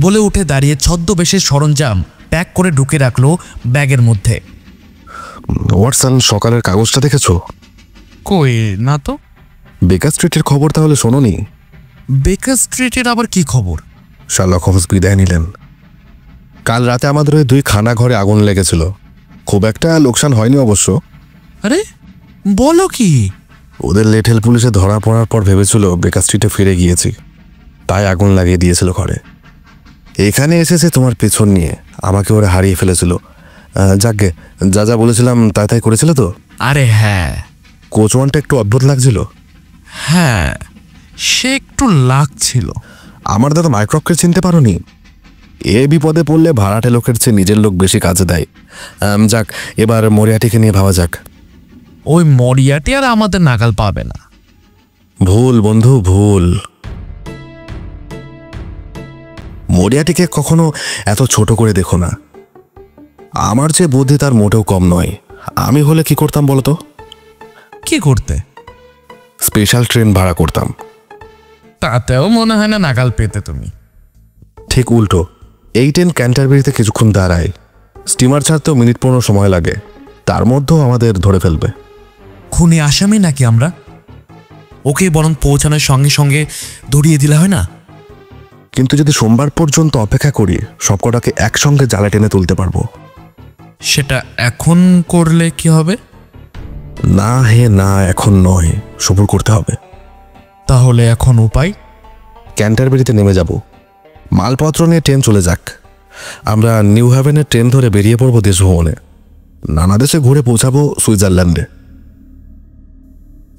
বলে উঠে দাঁড়িয়ে ছদ্মবেশের সরঞ্জাম প্যাক করে ঢুকে রাখলো ব্যাগের মধ্যে। ওয়াটসন, সকালের কাগজটা দেখেছো? কই না তো। বেকার স্ট্রিটের খবর তাহলে শোনোনি? বেকার স্ট্রিটের আবার কি খবর? শার্লক হোমস বিদায় নিলেন। কাল রাতে আমাদের ওই 2 খানা ঘরে আগুন লেগেছিল। খুব একটা লোকসান হয়নি অবশ্য। আরে বলো কি? ওদের লেটেল পুলিশে ধরা পড়ার পর ভেবেছিল বেকার স্ট্রিটে ফিরে গিয়েছি, তাই আগুন লাগিয়ে দিয়েছিল ঘরে। এখানে এসেছে তোমার পেছন নিয়ে, আমাকে ওরা হারিয়ে ফেলেছিল। যাকগে, যা যা বলেছিলাম তাই তাই করেছিল তো? আরে হ্যাঁ। কোচওয়ানটা একটু অদ্ভুত লাগছিল। হ্যাঁ, সে একটু লাগছিল। আমার দাদা মাইক্রোককে চিনতে পারোনি? এ বিপদে পড়লে ভাড়াটে লোকের চেয়ে নিজের লোক বেশি কাজে দেয়। যাক, এবার মরিয়াটিকে নিয়ে ভাবা যাক। ওই মরিয়াটি আর আমাদের নাগাল পাবে না। ভুল বন্ধু, ভুল। মরিয়াটিকে কখনো এত ছোট করে দেখো না। আমার যে বুদ্ধি তার মোটেও কম নয়। আমি হলে কি করতাম বলতো? কি করতে? স্পেশাল ট্রেন ভাড়া করতাম। তাতেও মনে হয় না নাগাল পেতে তুমি। ঠিক উল্টো, এই ট্রেন ক্যান্টারবেরিতে কিছুক্ষণ দাঁড়ায়। স্টিমার ছাড়তেও মিনিট 15 সময় লাগে, তার মধ্যেও আমাদের ধরে ফেলবে। খুনি আসামি নাকি আমরা? ওকে বরং পৌঁছানোর সঙ্গে সঙ্গে ধরিয়ে দিলে হয় না? কিন্তু যদি সোমবার পর্যন্ত অপেক্ষা করি, সবকটাকে একসঙ্গে জালে টেনে তুলতে পারবো। সেটা এখন করলে কি হবে? না হে না, এখন নয়, সবুর করতে হবে। তাহলে এখন উপায়? ক্যান্টারবেরিতে নেমে যাব, মালপত্র নিয়ে ট্রেন চলে যাক। আমরা নিউ হ্যাভেনের ট্রেন ধরে বেরিয়ে পড়বো দেশ ভ্রমণে। নানা দেশে ঘুরে পৌঁছাবো সুইজারল্যান্ডে।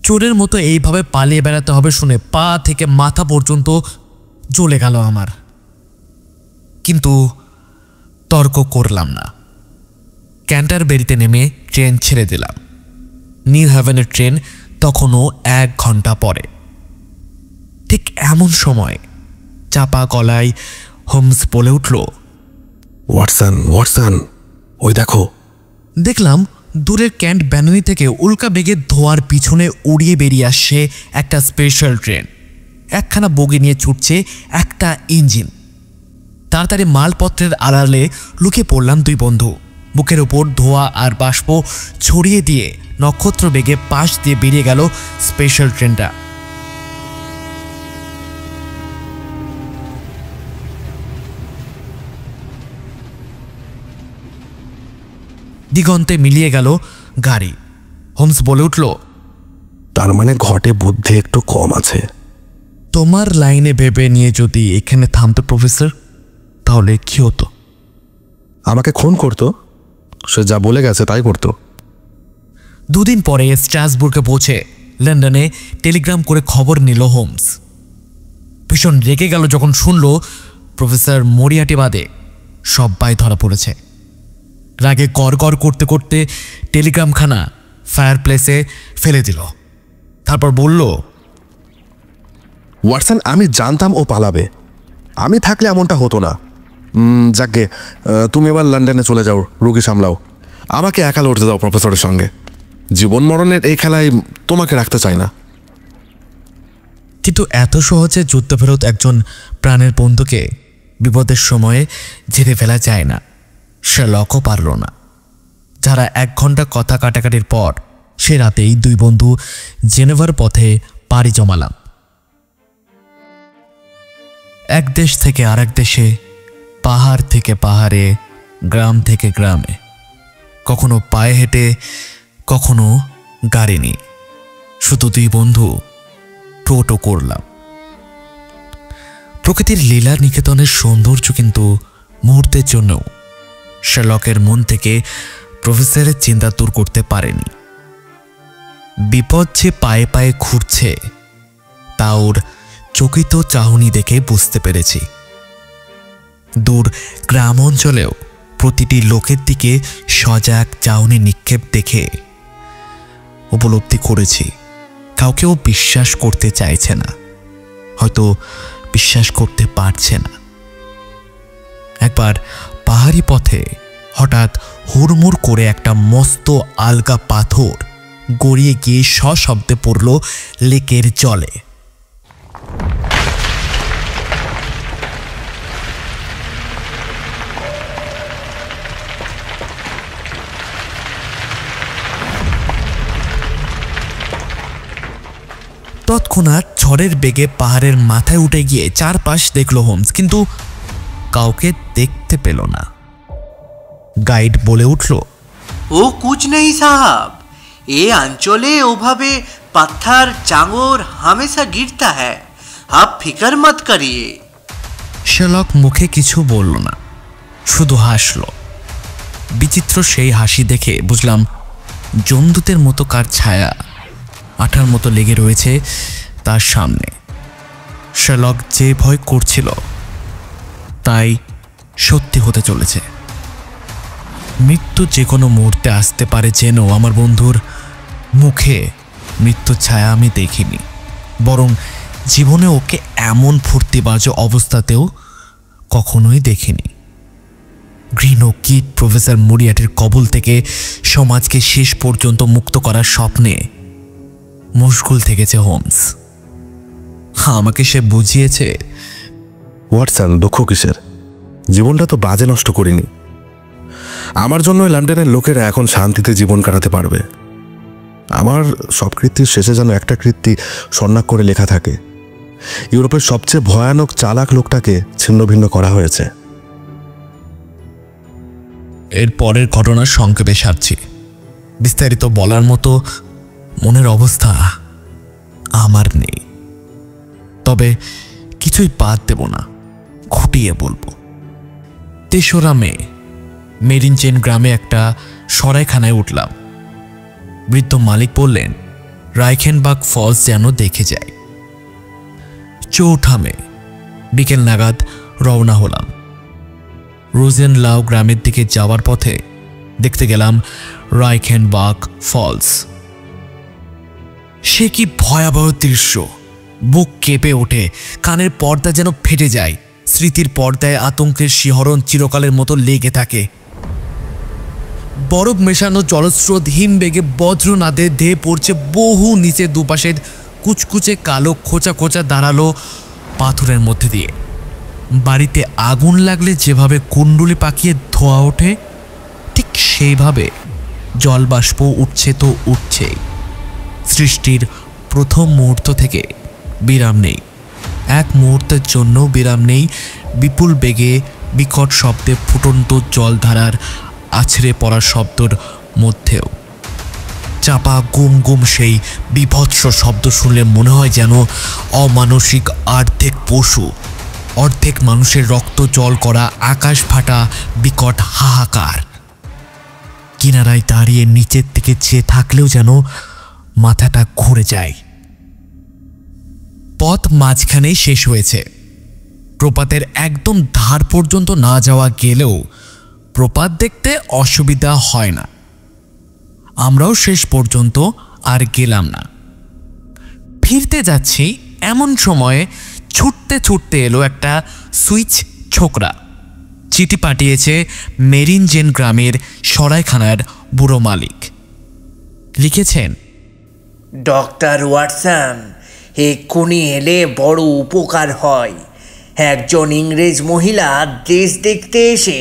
চোরের মতো এইভাবে পালিয়ে বেড়াতে হবে শুনে পা থেকে মাথা পর্যন্ত জ্বলে গেল আমার। কিন্তু তর্ক করলাম না। ক্যান্টারবেরিতে নেমে ট্রেন ছেড়ে দিলাম। নিউ হ্যাভেনের ট্রেন তখনও 1 ঘন্টা পরে। ঠিক এমন সময় চাপা গলায় হোমস বলে উঠল, ওয়াটসন, ওয়াটসন, ওই দেখো। দেখলাম দূরের ক্যান্ট ব্যানানি থেকে উল্কা বেগে ধোয়ার পিছনে উড়িয়ে বেরিয়ে আসছে একটা স্পেশাল ট্রেন। একখানা বগি নিয়ে ছুটছে একটা ইঞ্জিন। তাড়াতাড়ি মালপত্রের আড়ালে লুকিয়ে পড়লাম দুই বন্ধু। বুকের ওপর ধোঁয়া আর বাষ্প ছড়িয়ে দিয়ে নক্ষত্র বেগে পাশ দিয়ে বেরিয়ে গেল স্পেশাল ট্রেনটা। দিগন্তে মিলিয়ে গেল গাড়ি। হোমস বলে উঠল, তার মানে ঘটে বুদ্ধি একটু কম আছে। তোমার লাইনে ভেবে নিয়ে যদি এখানে থামতো প্রফেসর, তাহলে কি হতো? আমাকে খুন করতো, সে যা বলে গেছে তাই করতো। দুদিন পরে স্ট্রাসবুর্গে পৌঁছে লন্ডনে টেলিগ্রাম করে খবর নিল হোমস। ভীষণ রেগে গেল যখন শুনল প্রফেসর মরিয়াটি বাদে সবাই ধরা পড়েছে। রাগে গড় করতে করতে টেলিগ্রামখানা ফায়ার প্লেসে ফেলে দিল। তারপর বলল, ওয়াটসন, আমি জানতাম ও পালাবে। আমি থাকলে এমনটা হতো না। যাকগে, তুমি এবার লন্ডনে চলে যাও, রুগী সামলাও। আমাকে একা লড়তে দাও প্রফেসরের সঙ্গে। জীবন মরণের এই খেলায় তোমাকে রাখতে চাই না। কিন্তু এত সহজে যুদ্ধফেরত একজন প্রাণের বন্ধুকে বিপদের সময়ে ঝেড়ে ফেলা যায় না। শার্লকও পারল না। যারা 1 ঘন্টা কথা কাটাকাটির পর সে রাতেই দুই বন্ধু জেনেভার পথে পাড়ি জমালাম। এক দেশ থেকে আরেক দেশে, পাহাড় থেকে পাহাড়ে, গ্রাম থেকে গ্রামে, কখনো পায়ে হেঁটে, কখনো গাড়ি নিয়ে, শুধু দুই বন্ধু টোটো করলাম। প্রকৃতির লীলা নিকেতনের সৌন্দর্য কিন্তু মুহূর্তের জন্যও শার্লকের মন থেকে প্রফেসরের চিন্তা দূর করতে পারেনি। বিপদ যে পায়ে পায়ে ঘুরছে তা ওর চকিত চাহনি দেখে বুঝতে পেরেছি। দূর গ্রাম অঞ্চলেও প্রতিটি লোকের দিকে সজাগ চাহনি নিক্ষেপ দেখে উপলব্ধি করেছি কাউকেও বিশ্বাস করতে চাইছে না, হয়তো বিশ্বাস করতে পারছে না। একবার পাহাড়ি পথে হঠাৎ হুড়মুড় করে একটা মস্ত আলগা পাথর গড়িয়ে গিয়ে সশব্দে পড়ল লেকের জলে। তৎক্ষণাৎ ঝড়ের বেগে পাহাড়ের মাথায় উঠে গিয়ে চারপাশ দেখল হোমস, কিন্তু কাউকে দেখতে পেল না। গাইড বলে উঠল, ও কুছ নেই সাহাব, এ অঞ্চলে ওভাবে পাথর চাঙর হামেশা গিরতা হ্যায়, আপ ফিকর মত করিয়ে। শার্লক মুখে কিছু বলল না, শুধু হাসল। বিচিত্র সেই হাসি দেখে বুঝলাম জমদূতের মতো কার ছায়া আঠার মতো লেগে রয়েছে তার সামনে। শার্লক যে ভয় করছিল তাই সত্যি হতে চলেছে। মৃত্যু যে কোনো মুহূর্তে আসতে পারে যেন আমার বন্ধুর মুখে মৃত্যুর ছায়া আমি দেখিনি, বরং জীবনে ওকে এমন ফুর্তিবাজ অবস্থাতেও কখনোই দেখিনি। ঘৃণ কীট প্রফেসর মরিয়াটির কবল থেকে সমাজকে শেষ পর্যন্ত মুক্ত করার স্বপ্নে মশগুল থেকেছে হোমস। আমাকে সে বুঝিয়েছে, ওয়াটসন, দুঃখ কিসের? জীবনটা তো বাজে নষ্ট করিনি। আমার জন্য লন্ডনের লোকেরা এখন শান্তিতে জীবন কাটাতে পারবে। আমার সব কৃত্তির শেষে যেন একটা কৃত্তি স্বর্ণাক করে লেখা থাকে, ইউরোপের সবচেয়ে ভয়ানক চালাক লোকটাকে ছিন্ন ভিন্ন করা হয়েছে। এর পরের ঘটনার সংক্ষেপে সারছি। বিস্তারিত বলার মতো মনের অবস্থা আমার নেই, তবে কিছুই বাদ দেব না, খুঁটিয়ে বলবো। 3রা মে মেরিনচেন গ্রামে একটা সরাইখানায় উঠলাম। বৃদ্ধ মালিক বললেন রাইখেনবাগ ফলস যেন দেখে যায়। 4ঠা মে বিকেল নাগাদ রওনা হলাম। রোজেনলাউ গ্রামের দিকে যাওয়ার পথে দেখতে গেলাম রাইখেনবাগ ফলস। সে কি ভয়াবহ দৃশ্য! বুক কেঁপে ওঠে, কানের পর্দা যেন ফেটে যায়, স্মৃতির পর্দায় আতঙ্কের শিহরণ চিরকালের মতো লেগে থাকে। বরফ মেশানো জলস্রোত হিমবেগে বজ্রনাদে ধেয়ে পড়ছে বহু নিচে, দুপাশের কুচকুচে কালো খোঁচা খোঁচা দাঁড়ালো পাথরের মধ্যে দিয়ে। বাড়িতে আগুন লাগলে যেভাবে কুণ্ডুলি পাকিয়ে ধোঁয়া ওঠে, ঠিক সেইভাবে জলবাষ্প উঠছে তো উঠছেই। সৃষ্টির প্রথম মুহূর্ত থেকে বিরাম নেই, এক মুহূর্তের জন্য বিরাম নেই। বিপুল বেগে বিকট শব্দে ফুটন্ত জলধারার আছড়ে পড়া শব্দর মধ্যেও চাপা গুম গুম সেই বিভৎস শব্দ শুনলে মনে হয় যেন অমানসিক অর্ধেক পশু, অর্ধেক মানুষের রক্ত জল করা আকাশ ফাটা বিকট হাহাকার। কিনারায় দাঁড়িয়ে নিচের দিকে চেয়ে থাকলেও যেন মাথাটা ঘুরে যায়। পথ মাঝখানেই শেষ হয়েছে। প্রপাতের একদম ধার পর্যন্ত না যাওয়া গেলেও প্রপাত দেখতে অসুবিধা হয় না। আমরাও শেষ পর্যন্ত আর গেলাম না। ফিরতে যাচ্ছি এমন সময়ে ছুটতে ছুটতে এলো একটা সুইচ ছোকরা। চিঠি পাঠিয়েছে মেরিনজেন গ্রামের সরাইখানার বুড়ো মালিক। লিখেছেন, ডক্টর ওয়াটসন, এক্ষুনি এলে বড় উপকার হয়। একজন ইংরেজ মহিলা দেশ দেখতে এসে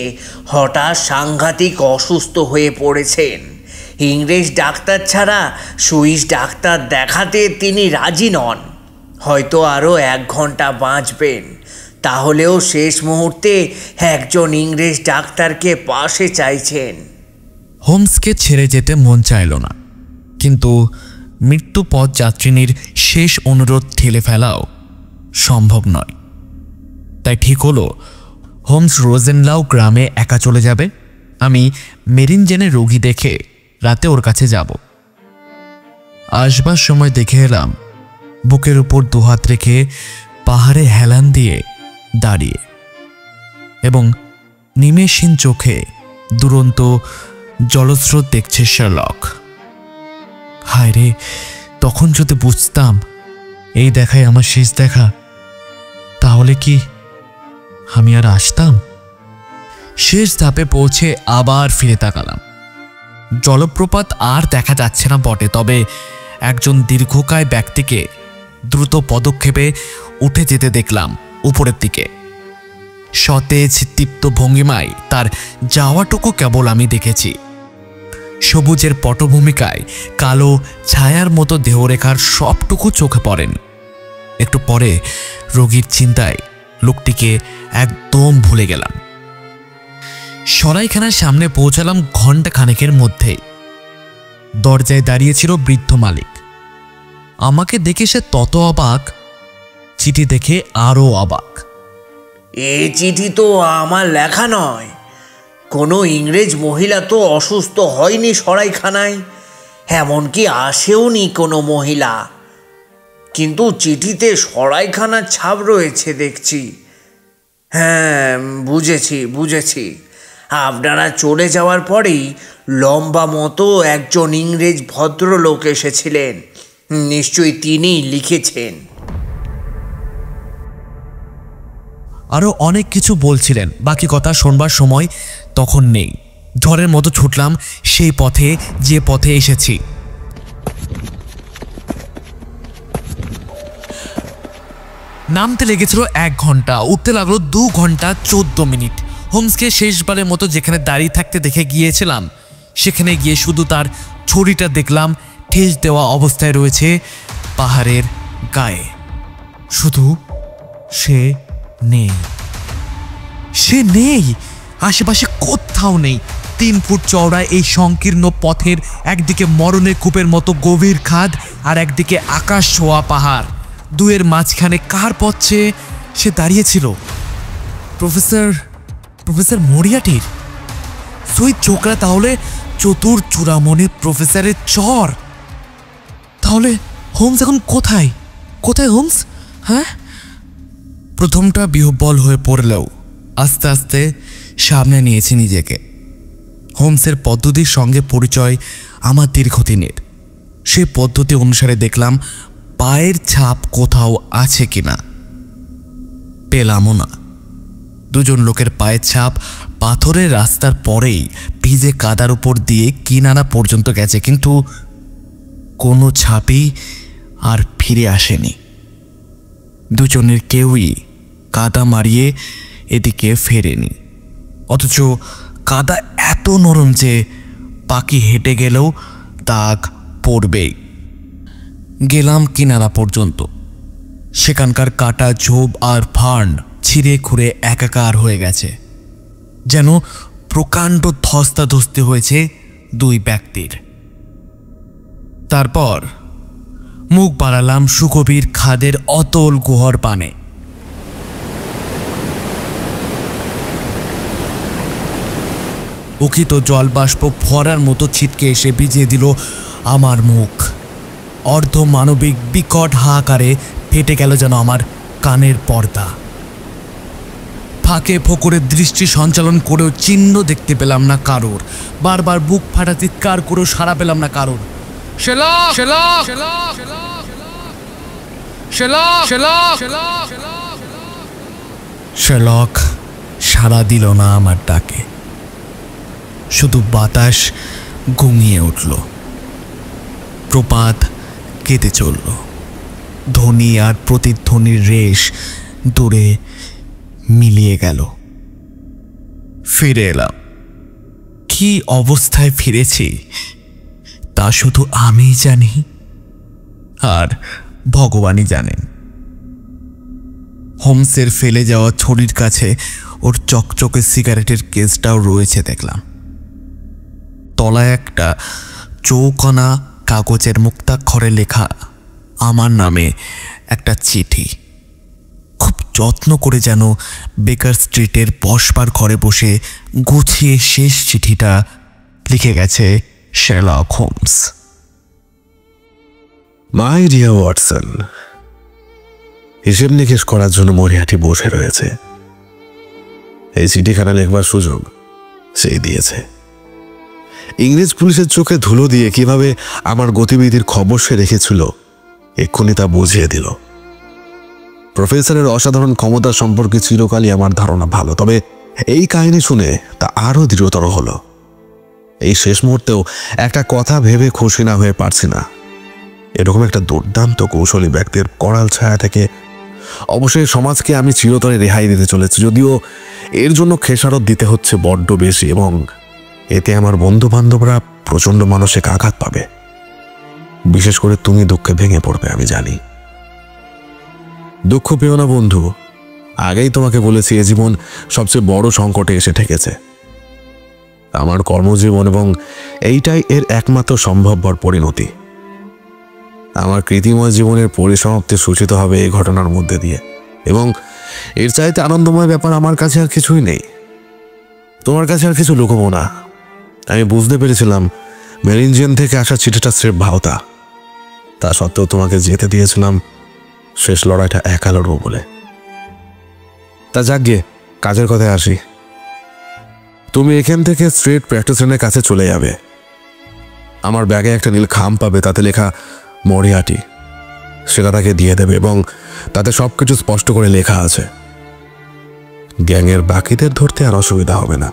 হঠাৎ সাংঘাতিক অসুস্থ হয়ে পড়েছেন। ইংরেজ ডাক্তার ছাড়া সুইস ডাক্তার দেখাতে তিনি রাজি নন। হয়তো আরও 1 ঘন্টা বাঁচবেন, তাহলেও শেষ মুহূর্তে একজন ইংরেজ ডাক্তারকে পাশে চাইছেন। হোমসকে ছেড়ে যেতে মন চাইল না, কিন্তু মৃত্যুপথ যাত্রিনীর শেষ অনুরোধ ঠেলে ফেলাও সম্ভব নয়। তাই ঠিক হলো হোমস রোজেনলাউ গ্রামে একা চলে যাবে। আমি মেরিনজেনে রোগী দেখে রাতে ওর কাছে যাব। আসবার সময় দেখে এলাম বুকের উপর দুহাত রেখে পাহাড়ে হেলান দিয়ে দাঁড়িয়ে এবং নিমেষহীন চোখে দুরন্ত জলস্রোত দেখছে শার্লক। হায় রে, তখন যদি বুঝতাম এই দেখাই আমার শেষ দেখা, তাহলে কি আমি আর আসতাম? শেষ ধাপে পৌঁছে আবার ফিরে তাকালাম। জলপ্রপাত আর দেখা যাচ্ছে না বটে, তবে একজন দীর্ঘকায় ব্যক্তিকে দ্রুত পদক্ষেপে উঠে যেতে দেখলাম উপরের দিকে। সতেজ তৃপ্ত ভঙ্গিমায় তার যাওয়াটুকু কেবল আমি দেখেছি। সবুজের পটভূমিকায় কালো ছায়ার মতো দেহরেখার সবটুকু চোখে পড়েন। একটু পরে রোগীর চিন্তায় লোকটিকে একদম ভুলে গেলাম। সরাইখানার সামনে পৌঁছালাম ঘণ্টা খানেকের মধ্যেই। দরজায় দাঁড়িয়েছিল বৃদ্ধ মালিক। আমাকে দেখে সে তত অবাক, চিঠি দেখে আরও অবাক। এই চিঠি তো আমার লেখা নয়। কোনো ইংরেজ মহিলা তো অসুস্থ হয়নি সরাইখানায়, এমনকি আসেওনি কোনো মহিলা। কিন্তু চিঠিতে সরাইখানার ছাপ রয়েছে দেখছি। হ্যাঁ, বুঝেছি। আপনারা চলে যাওয়ার পরেই লম্বা মতো একজন ইংরেজ ভদ্রলোক এসেছিলেন। নিশ্চয়ই তিনিই লিখেছেন। আরও অনেক কিছু বলছিলেন, বাকি কথা শোনবার সময় তখন নেই। ঝড়ের মতো ছুটলাম সেই পথে যে পথে এসেছি। নামতে লেগেছিল 1 ঘন্টা, উঠতে লাগলো 2 ঘন্টা 14 মিনিট। হোমসকে শেষবারের মতো যেখানে দাঁড়িয়ে থাকতে দেখে গিয়েছিলাম, সেখানে গিয়ে শুধু তার ছড়িটা দেখলাম ঠেস দেওয়া অবস্থায় রয়েছে পাহাড়ের গায়ে। শুধু সে নেই, আশেপাশে কোথাও নেই। 3 ফুট চওড়া এই সংকীর্ণ পথের একদিকে মরণের কূপের মতো গভীর খাদ, আর একদিকে আকাশ ছোঁয়া পাহাড়। দুয়ের মাঝখানে কার পথে সে দাঁড়িয়েছিল? প্রফেসর মরিয়াটির সুইচ ছোকরা, তাহলে চতুর চূড়ামণির প্রফেসরের চর। তাহলে হোমস এখন কোথায় হোমস? হ্যাঁ, প্রথমটা বিহ্বল হয়ে পড়লেও আস্তে আস্তে সামনে নিয়েছি নিজেকে। হোমসের পদ্ধতির সঙ্গে পরিচয় আমার দীর্ঘদিনের। সেই পদ্ধতি অনুসারে দেখলাম পায়ের ছাপ কোথাও আছে কিনা। পেলামও না। 2 জন লোকের পায়ের ছাপ পাথরের রাস্তার পরেই ভিজে কাদার উপর দিয়ে কিনারা পর্যন্ত গেছে, কিন্তু কোনো ছাপই আর ফিরে আসেনি। দুজনের কেউই কাদা মারিয়ে এদিকে ফেরেনি, অথচ কাদা এত নরম যে পাখি হেঁটে গেলেও দাগ পড়বেই। গেলাম কিনারা পর্যন্ত। সেখানকার কাটা ঝোপ আর ফার্ন ছিঁড়ে খুঁড়ে একাকার হয়ে গেছে, যেন প্রকাণ্ড ধস্তাধস্তি হয়েছে দুই ব্যক্তির। তারপর মুখ বাড়ালাম সুগভীর খাদের অতল গুহার পানে। উকিত জলবাষ্প ফোয়ারার মতো ছিটকে এসে ভিজিয়ে দিল আমার মুখ। অর্ধমানবিক বিকট হাহাকারে ফেটে গেল যেন আমার কানের পর্দা। ফাঁকে ফোকরে দৃষ্টি সঞ্চালন করেও চিহ্ন দেখতে পেলাম না কারোর। বারবার বুক ফাটা চিৎকার করেও সাড়া পেলাম না কারোর। শেলক, শেলক, শেলক, শেলক। শেলক সাড়া দিল না আমার ডাকে, শুধু বাতাস ঘুমিয়ে উঠল। প্রপাত কেটে চলল। ধ্বনি আর প্রতিধ্বনির রেশ দূরে মিলিয়ে গেল। ফিরে এলাম। কি অবস্থায় ফিরেছি তা শুধু আমিই জানি আর ভগবানই জানেন। হোমসের ফেলে যাওয়া ছড়ির কাছে ওর চকচকে সিগারেটের কেসটাও রয়েছে দেখলাম। তলায় একটা চৌকোনা কাগজের মুক্তাক্ষরে লেখা আমার নামে একটা চিঠি। খুব যত্ন করে যেন বেকার স্ট্রিটের বসবার ঘরে বসে গুছিয়ে শেষ চিঠিটা লিখে গেছে শেরলক হোমস। মাই ডিয়ার ওয়াটসন, হিসেব নিকেশ করার জন্য মরিয়াটি বসে রয়েছে। এই চিঠিখানা লিখবার সুযোগ সেই দিয়েছে। ইংরেজ পুলিশের চোখে ধুলো দিয়ে কিভাবে আমার গতিবিধির খবর সে রেখেছিল এক্ষুনি তা বুঝিয়ে দিল। প্রফেসরের অসাধারণ ক্ষমতা সম্পর্কে চিরকালই আমার ধারণা ভালো, তবে এই কাহিনী শুনে তা আরো দৃঢ়তর হলো। এই শেষ মুহূর্তেও একটা কথা ভেবে খুশি না হয়ে পারছি না। এরকম একটা দুর্দান্ত কৌশলী ব্যক্তির করাল ছায়া থেকে অবশ্যই সমাজকে আমি চিরতরে রেহাই দিতে চলেছি, যদিও এর জন্য খেসারত দিতে হচ্ছে বড্ড বেশি, এবং এতে আমার বন্ধু বান্ধবরা প্রচন্ড মানসিক আঘাত পাবে। বিশেষ করে তুমি দুঃখে ভেঙে পড়বে আমি জানি। দুঃখ পেও না বন্ধু, আগেই তোমাকে বলেছি এ জীবন সবচেয়ে বড় সংকটে এসে ঠেকেছে। আমার কর্মজীবন এবং এইটাই এর একমাত্র সম্ভবপর পরিণতি। আমার কৃতিময় জীবনের পরিসমাপ্তি সূচিত হবে এই ঘটনার মধ্যে দিয়ে, এবং এর চাইতে আনন্দময় ব্যাপার আমার কাছে আর কিছুই নেই। তোমার কাছে আর কিছু লুকোবো না। আমি বুঝতে পেরেছিলাম মেরিনজিয়ান থেকে আসা চিঠিটা স্রেফ ভাওতা। তা সত্ত্বেও তোমাকে যেতে দিয়েছিলাম শেষ লড়াইটা একা লড়বো বলে। তা যাক গিয়ে কাজের কথায় আসি। তুমি এখান থেকে স্ট্রেট প্র্যাকটিশনের কাছে চলে যাবে। আমার ব্যাগে একটা নীল খাম পাবে, তাতে লেখা মরিয়াটি। সেটা তাকে দিয়ে দেবে এবং তাতে সবকিছু স্পষ্ট করে লেখা আছে। গ্যাংয়ের বাকিদের ধরতে আর অসুবিধা হবে না।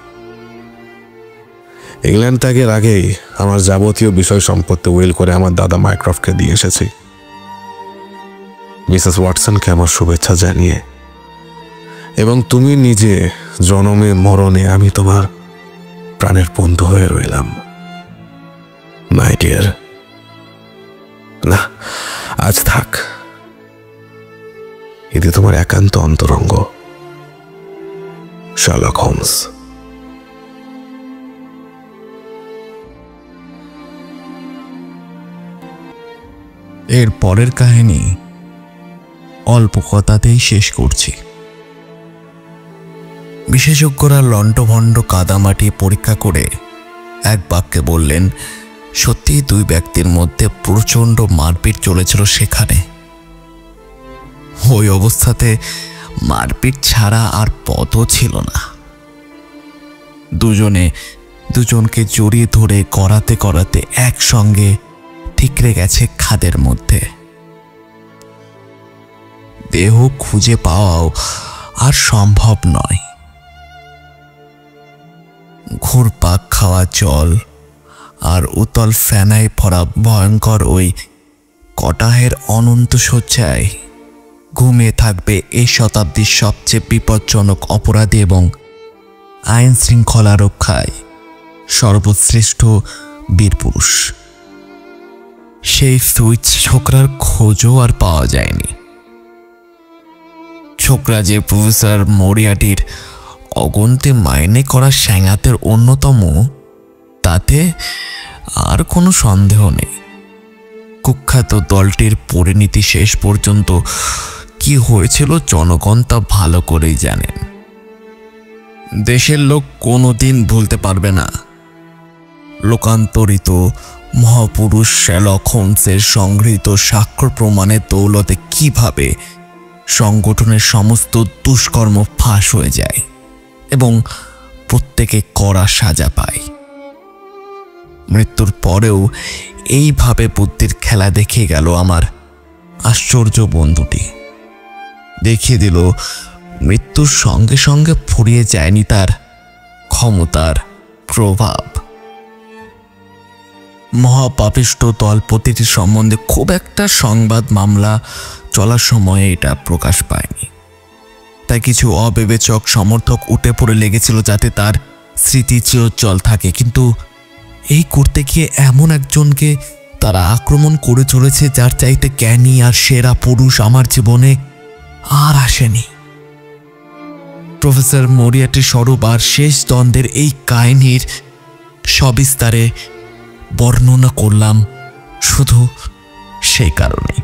ইংল্যান্ড ত্যাগের আগেই আমার যাবতীয় বিষয় সম্পত্তি উইল করে আমার দাদা মাইক্রফটকে দিয়ে এসেছি, মিসেস ওয়াটসনকে আমার শুভেচ্ছা জানিয়ে। এবং তুমি নিজে জনমে মরণে আমি তোমার প্রাণের বন্ধু হয়ে রইলাম মাই ডিয়ার। না, আজ থাক। এতে তোমার একান্ত অন্তরঙ্গ শার্লক হোমস। এর পরের কাহিনী অল্প কথাতেই শেষ করছি। বিশেষজ্ঞরা লণ্ডভণ্ড কাদামাটি পরীক্ষা করে এক বাক্যে বললেন, সত্যিই দুই ব্যক্তির মধ্যে প্রচণ্ড মারপিট চলেছিল সেখানে। ওই অবস্থাতে মারপিট ছাড়া আর পথও ছিল না। দুজনে দুজনকে জড়িয়ে ধরে করাতে করাতে একসঙ্গে ঠিকরে গেছে খাদের মধ্যে। দেহ খুঁজে পাওয়াও আর সম্ভব নয়। ঘুরপাক খাওয়া জল আর উতল ফেনায় ভরা ভয়ঙ্কর ওই কটাহের অনন্ত শয্যায় ঘুমিয়ে থাকবে এই শতাব্দীর সবচেয়ে বিপজ্জনক অপরাধী এবং আইন শৃঙ্খলা রক্ষায় সর্বশ্রেষ্ঠ বীরপুরুষ। সেই সুইচ ছোকরার খোঁজও আর পাওয়া যায়নি। ছোকরা যে প্রফেসর মরিয়াটির অগন্তি মাইনে করা স্যাঙাতের অন্যতম, তাতে আর কোনো সন্দেহ নেই। কুখ্যাত দলটির পরিণতি শেষ পর্যন্ত কি হয়েছিল জনগণ তা ভালো করেই জানেন। দেশের লোক কোনোদিন ভুলতে পারবে না লোকান্তরিত মহাপুরুষ শেরলক হোমসের সংগৃহীত সাক্ষ্য প্রমাণের দৌলতে কিভাবে সংগঠনের সমস্ত দুষ্কর্ম ফাঁস হয়ে যায় এবং প্রত্যেকে কড়া সাজা পায়। মৃত্যুর পরেও এইভাবে বুদ্ধির খেলা দেখে গেল আমার আশ্চর্য বন্ধুটি। দেখিয়ে দিল মৃত্যুর সঙ্গে সঙ্গে ফুরিয়ে যায়নি তার ক্ষমতার প্রভাব। মহাপাপিষ্ট দলপতিটির সম্বন্ধে খুব একটা সংবাদ মামলা চলার সময়ে এটা প্রকাশ পায়নি, তাই কিছু অবিবেচক সমর্থক উঠে পড়ে লেগেছিল যাতে তার স্মৃতি চিরোজ্জ্বল থাকে। কিন্তু এই করতে গিয়ে এমন একজনকে তারা আক্রমণ করে চলেছে যার চাইতে জ্ঞানী আর সেরা পুরুষ আমার জীবনে আর আসেনি। প্রফেসর মরিয়াটির স্বরূপ আর শেষ দ্বন্দ্বের এই কাহিনীর সবিস্তারে বর্ণনা করলাম শুধু সেই কারণে।